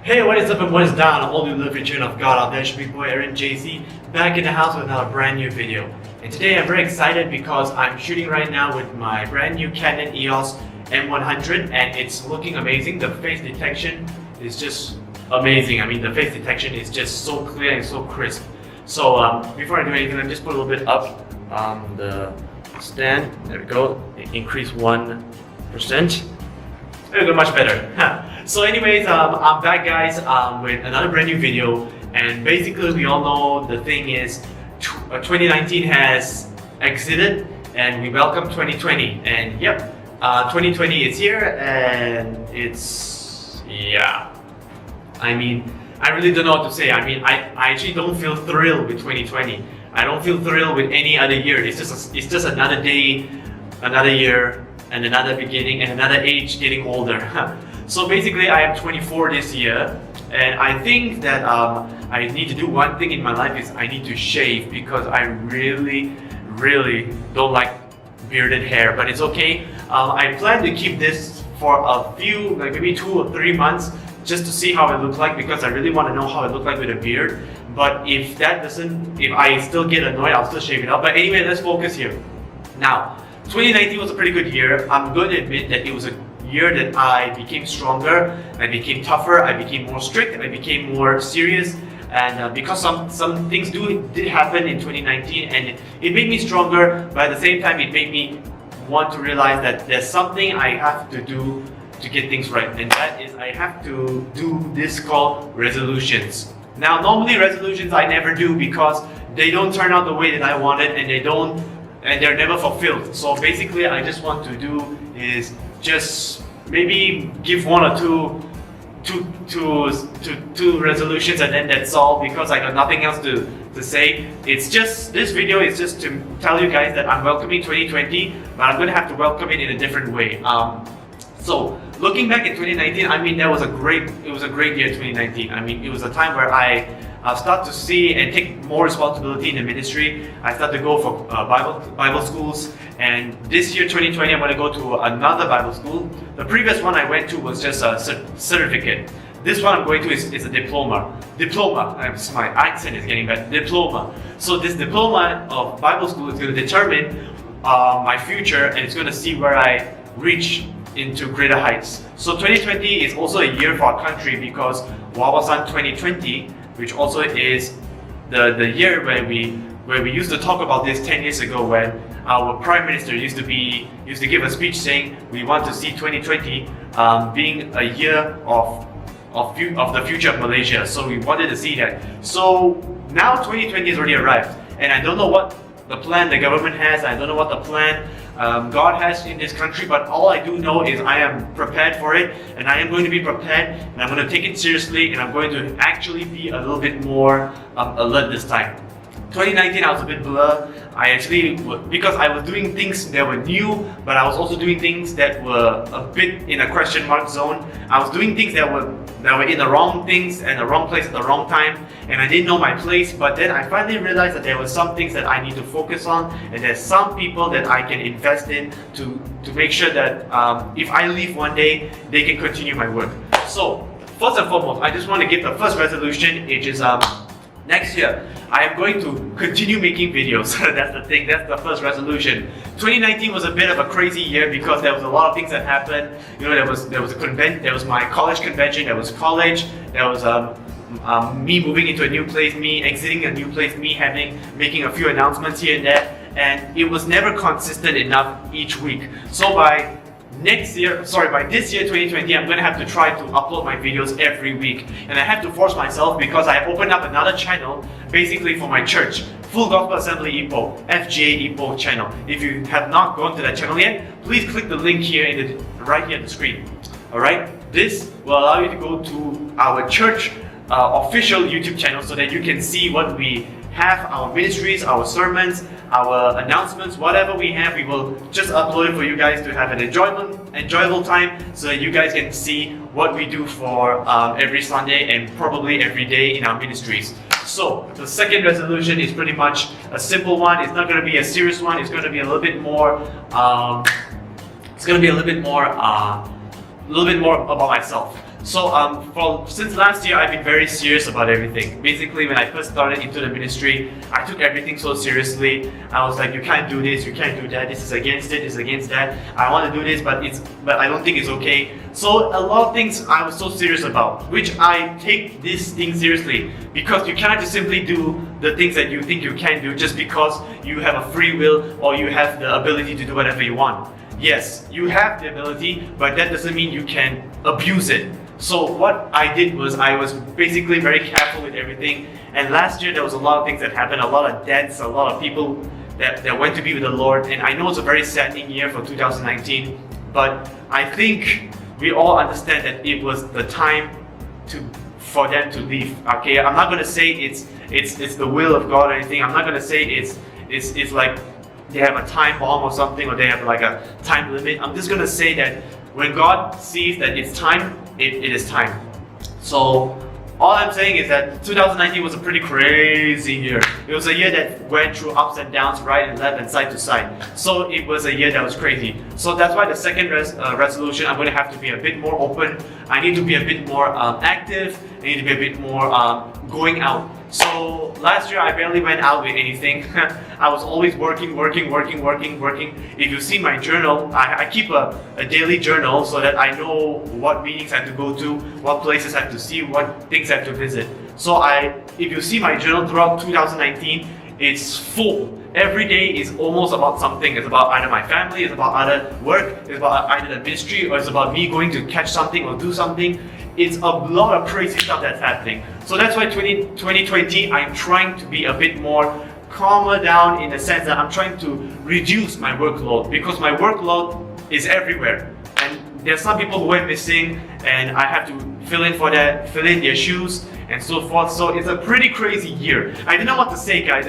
Hey, what is up and what is down? All you lovely children of God out there, it's your big boy Aaron JC, back in the house with another brand new video. And today I'm very excited because I'm shooting right now with my brand new Canon EOS M100 and it's looking amazing. The face detection is just amazing. I mean, the face detection is just so clear and so crisp. So before I do anything, let me just put a little bit up the stand. There we go. Increase 1%. There we go, much better. So anyways, I'm back guys with another brand new video, and basically we all know the thing is 2019 has exited and we welcome 2020, and yep, 2020 is here and it's, yeah, I mean, I really don't know what to say. I mean, I actually don't feel thrilled with 2020. I don't feel thrilled with any other year. It's just another day, another year, and another beginning, and another age getting older. So basically, I am 24 this year, and I think that I need to do one thing in my life is I need to shave because I really don't like bearded hair, but it's okay. I plan to keep this for a few, like maybe 2 or 3 months, just to see how it looks like, because I really want to know how it looks like with a beard. But if I still get annoyed, I'll still shave it up. But anyway, let's focus here. Now, 2019 was a pretty good year. I'm going to admit that it was a year that I became stronger, I became tougher, I became more strict, and I became more serious. And because some things did happen in 2019, and it made me stronger, but at the same time it made me want to realize that there's something I have to do to get things right, and that is I have to do this called resolutions. Now normally resolutions I never do because they don't turn out the way that I wanted, and they're never fulfilled. So basically I just want to do is just maybe give one or two resolutions, and then that's all, because I got nothing else to say. It's just, this video is just to tell you guys that I'm welcoming 2020, but I'm going to have to welcome it in a different way. So looking back at 2019, I mean, it was a great year, 2019. I mean, it was a time where I start to see and take more responsibility in the ministry. I start to go for Bible schools, and this year 2020 I'm going to go to another Bible school. The previous one I went to was just a certificate. This one I'm going to is a diploma. My accent is getting bad. Diploma. So this diploma of Bible school is going to determine my future, and it's going to see where I reach into greater heights. So 2020 is also a year for our country because Wawasan 2020, which also is the year where we used to talk about this 10 years ago, when our Prime Minister used to give a speech saying we want to see 2020 being a year of the future of Malaysia. So we wanted to see that. So now 2020 has already arrived, and I don't know what the plan the government has. I don't know what the plan God has in this country, but all I do know is I am prepared for it, and I am going to be prepared, and I'm going to take it seriously, and I'm going to actually be a little bit more alert this time. 2019 I was a bit blur. Because I was doing things that were new, but I was also doing things that were a bit in a question mark zone. I was doing things that were in the wrong things and the wrong place at the wrong time, and I didn't know my place. But then I finally realized that there were some things that I need to focus on, and there's some people that I can invest in to make sure that if I leave one day, they can continue my work. So first and foremost, I just want to give the first resolution, which is next year, I am going to continue making videos. That's the thing, that's the first resolution. 2019 was a bit of a crazy year because there was a lot of things that happened. You know, there was my college convention, there was college, there was me moving into a new place, me exiting a new place, me making a few announcements here and there, and it was never consistent enough each week. So by this year 2020, I'm going to have to try to upload my videos every week, and I have to force myself because I opened up another channel basically for my church, Full Gospel Assembly Ipoh, Fga Ipoh channel. If you have not gone to that channel yet, please click the link here right here on the screen. Alright, this will allow you to go to our church official YouTube channel so that you can see what we have, our ministries, our sermons, our announcements, whatever we have, we will just upload it for you guys to have an enjoyable time, so that you guys can see what we do for every Sunday and probably every day in our ministries. So the second resolution is pretty much a simple one. It's not going to be a serious one. It's going to be a little bit more. A little bit more about myself. So since last year, I've been very serious about everything. Basically, when I first started into the ministry, I took everything so seriously. I was like, you can't do this, you can't do that. This is against it, this is against that. I want to do this, but I don't think it's okay. So a lot of things I was so serious about, which I take this thing seriously, because you cannot just simply do the things that you think you can do just because you have a free will or you have the ability to do whatever you want. Yes, you have the ability, but that doesn't mean you can abuse it. So what I did was I was basically very careful with everything. And last year there was a lot of things that happened, a lot of deaths, a lot of people that went to be with the Lord. And I know it's a very saddening year for 2019, but I think we all understand that it was the time for them to leave. Okay, I'm not gonna say it's the will of God or anything. I'm not gonna say it's like they have a time bomb or something, or they have like a time limit. I'm just gonna say that when God sees that it's time, it is time. So all I'm saying is that 2019 was a pretty crazy year. It was a year that went through ups and downs, right and left and side to side. So it was a year that was crazy. So that's why the second resolution, I'm going to have to be a bit more open. I need to be a bit more active. I need to be a bit more going out. So last year I barely went out with anything. I was always working. If you see my journal, I keep a daily journal so that I know what meetings I have to go to, what places I have to see, what things I have to visit. So if you see my journal throughout 2019, it's full. Every day is almost about something. It's about either my family, it's about either work, it's about either the ministry, or it's about me going to catch something or do something. It's a lot of crazy stuff that's happening. So that's why 2020, I'm trying to be a bit more calmer down, in the sense that I'm trying to reduce my workload, because my workload is everywhere. And there's some people who went missing and I have to fill in their shoes and so forth. So it's a pretty crazy year. I don't know what to say, guys.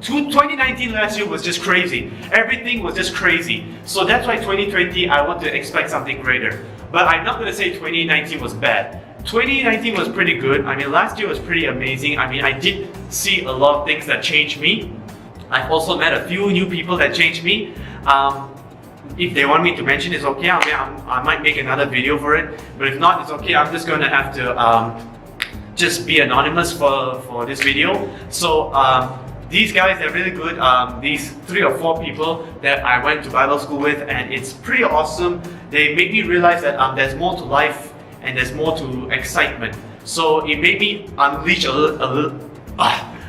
2019 last year was just crazy. Everything was just crazy. So that's why 2020, I want to expect something greater. But I'm not going to say 2019 was bad. 2019 was pretty good. I mean, last year was pretty amazing. I mean, I did see a lot of things that changed me. I've also met a few new people that changed me. If they want me to mention, it's okay. I might make another video for it. But if not, it's okay. I'm just going to have to just be anonymous for this video. So these guys, they're really good. These 3 or 4 people that I went to Bible school with, and it's pretty awesome. They make me realize that there's more to life and there's more to excitement. So it made me unleash a little.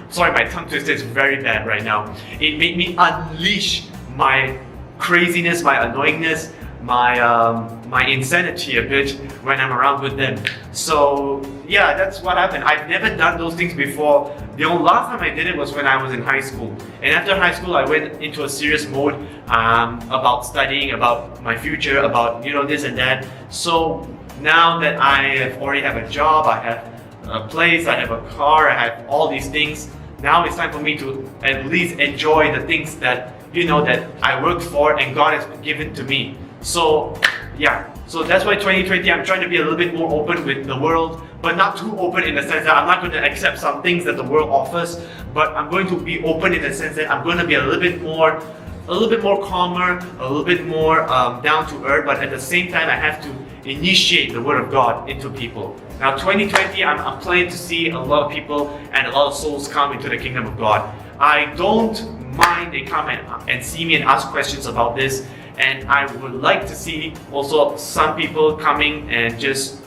Sorry, my tongue twister is very bad right now. It made me unleash my craziness, my annoyingness, my insanity a bit when I'm around with them. So yeah, that's what happened. I've never done those things before. The only last time I did it was when I was in high school. And after high school, I went into a serious mode about studying, about my future, about this and that. So now that I already have a job, I have a place, I have a car, I have all these things. Now it's time for me to at least enjoy the things that that I worked for and God has given to me. So yeah, so that's why 2020 I'm trying to be a little bit more open with the world, but not too open in the sense that I'm not going to accept some things that the world offers, but I'm going to be open in the sense that I'm going to be a little bit more calmer, a little bit more down to earth, but at the same time I have to initiate the word of God into people. Now 2020, I'm planning to see a lot of people and a lot of souls come into the kingdom of God. I don't mind they come and see me and ask questions about this, and I would like to see also some people coming and just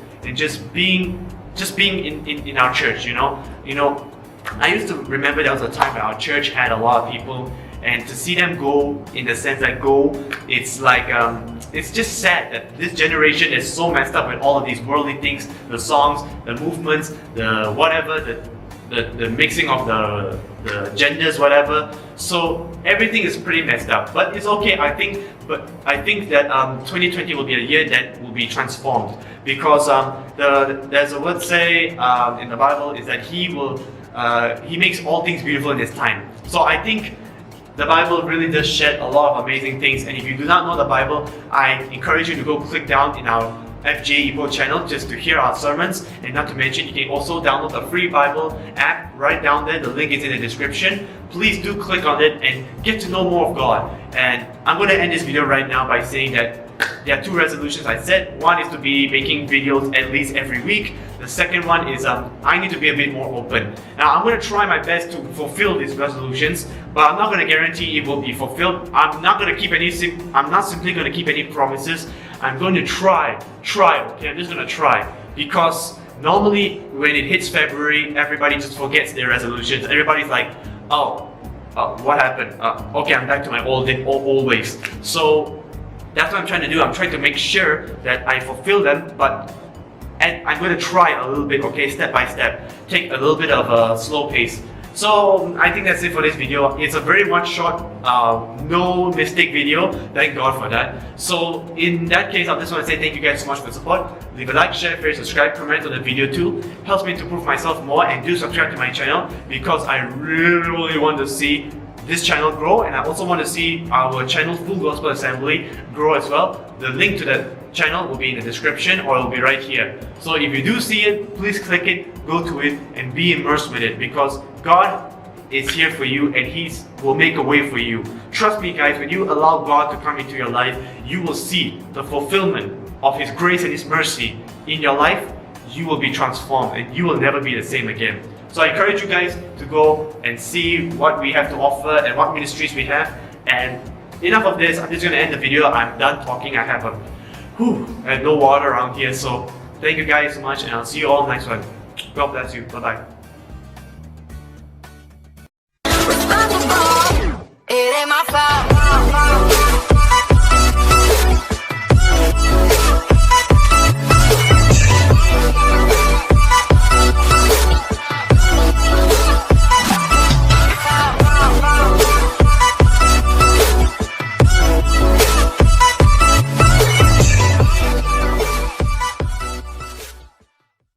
being in our church. I used to remember there was a time when our church had a lot of people, and to see them go, in the sense that it's like it's just sad that this generation is so messed up with all of these worldly things, the songs, the movements, the whatever, the mixing of the genders, whatever. So everything is pretty messed up, but it's okay. I think that 2020 will be a year that will be transformed, because there's a word say in the Bible is that He makes all things beautiful in His time. So I think the Bible really does shed a lot of amazing things, and if you do not know the Bible, I encourage you to go click down in our Fga Ipoh channel just to hear our sermons. And not to mention, you can also download the free Bible app right down there. The link is in the description. Please do click on it and get to know more of God. And I'm going to end this video right now by saying that there are two resolutions I set. One is to be making videos at least every week. The second one is I need to be a bit more open. Now I'm going to try my best to fulfill these resolutions, but I'm not going to guarantee it will be fulfilled. I'm not going to keep any. I'm not simply going to keep any promises. I'm going to try. Okay, I'm just going to try, because normally when it hits February, everybody just forgets their resolutions. Everybody's like, oh, what happened? Okay, I'm back to my old ways. So that's what I'm trying to do. I'm trying to make sure that I fulfill them, and I'm going to try a little bit, okay, step by step. Take a little bit of a slow pace. So I think that's it for this video. It's a very one shot, no mistake video. Thank God for that. So in that case, I just want to say thank you guys so much for the support. Leave a like, share, favorite, subscribe, comment on the video too. Helps me to prove myself more, and do subscribe to my channel, because I really want to see this channel grow, and I also want to see our channel Full Gospel Assembly grow as well. The link to that channel will be in the description, or it will be right here. So if you do see it, please click it, go to it, and be immersed with it, because God is here for you, and He will make a way for you. Trust me guys, when you allow God to come into your life, you will see the fulfillment of His grace and His mercy in your life. You will be transformed, and you will never be the same again. So I encourage you guys to go and see what we have to offer and what ministries we have. And enough of this, I'm just going to end the video. I'm done talking. I have no water around here. So thank you guys so much, and I'll see you all next one. God bless you. Bye bye.